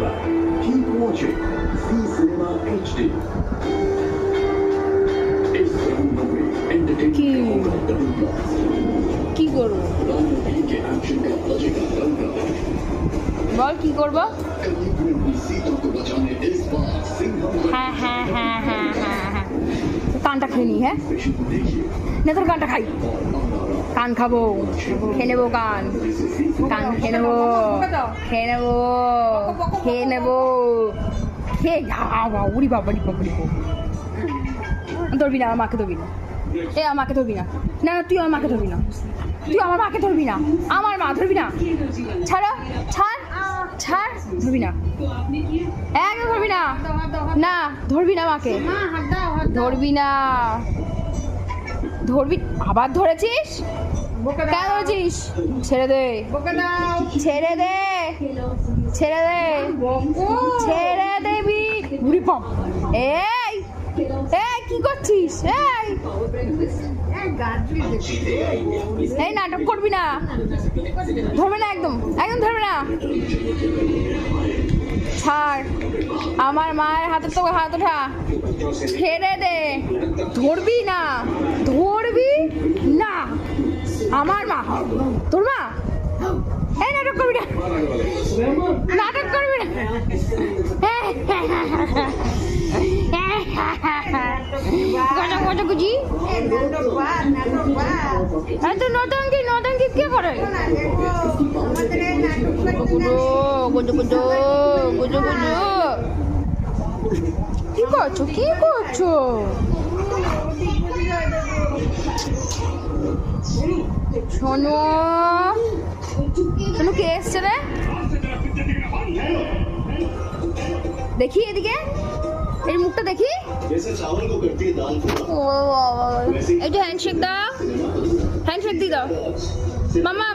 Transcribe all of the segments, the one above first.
back. Keep watching Zee Cinema HD. इस film में entertainment होगा डबल प्लस। কি করব राम नबी के एक्शन का लॉजिक डबल বল কি করব कलयुग में सीता को बचाने इस बार सिंघम হ্যাঁ হ্যাঁ হ্যাঁ হ্যাঁ হ্যাঁ হ্যাঁ কানটা খেয়ে নি হ্যাঁ स्पेशल देखिए না তোর কানটা খাই কান খাবো খেয়ে নেবো কান কান খেয়ে নেবো খেয়ে নেবো খেয়ে নেবো খেয়ে যাওয়া উড়ি বাবারি বাবারি ধরবি না আমার মাকে ধরবি না এ আমার মাকে ধরবি না না না তুই আমার মাকে ধরবি না তুই আমার মাকে ধরবি না আমার মা ধরবি না ছাড়ো ছাড় ছাড় ধরবি না একদম ধরবি না না ধরবি না মাকে ধরবি না ধরবি আবার ধরেছিস কেন ধরেছিস ছেড়ে দে ছেড়ে দে ছেড়ে দে ছেড়ে দেবি বুড়ি পম এই এই কি করছিস এই নাটক করবি না ধরবে না একদম একদম ধরবে না ছাড় আমার মায়ের হাতে তো হাত ওঠা ছেড়ে দে ধরবি না ধরবি না আমার মা তোর মা এই নাটক করবি না নাটক করবি না গুজি এত নটঙ্কি নটঙ্কি কে করে গুজু গুজু গুজু গুজু কি করছো কি করছো শোনো শোনো কে এসছে রে দেখি এদিকে এই মুখটা দেখি ও একটু হ্যান্ডশেক দাও হ্যান্ডশেক দি দাও মামা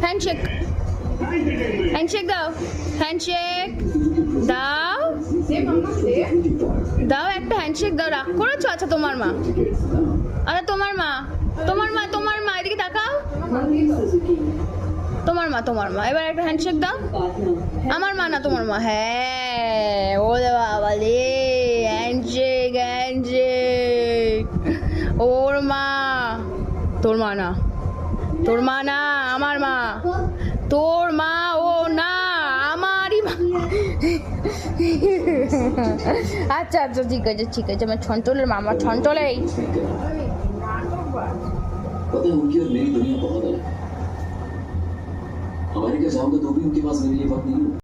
হ্যান্ডশেক হ্যান্ডশেক দাও হ্যান্ডশেক দাও দাও একটা হ্যান্ডশেক দাও রাগ করেছো আচ্ছা তোমার মা আরে তোমার মা তোমার মা তোমার মা এদিকে তাকাও তোমার মা এবার একটা হ্যান্ডশেক দাও আমার মা না তোমার মা হ্যাঁ ও বাবা রে হ্যান্ডশেক হ্যান্ডশেক ওর মা তোর মা না তোর মা না আমার মা তোর মা ও না আমারই মা আচ্ছা আচ্ছা ঠিক আছে আমার ছন্টলের মা আমার ছন্টলেই पता है उनकी और मेरी दुनिया बहुत अलग है हमारे क्या चाहोगे तो भी उनके पास मेरे लिए वक्त नहीं है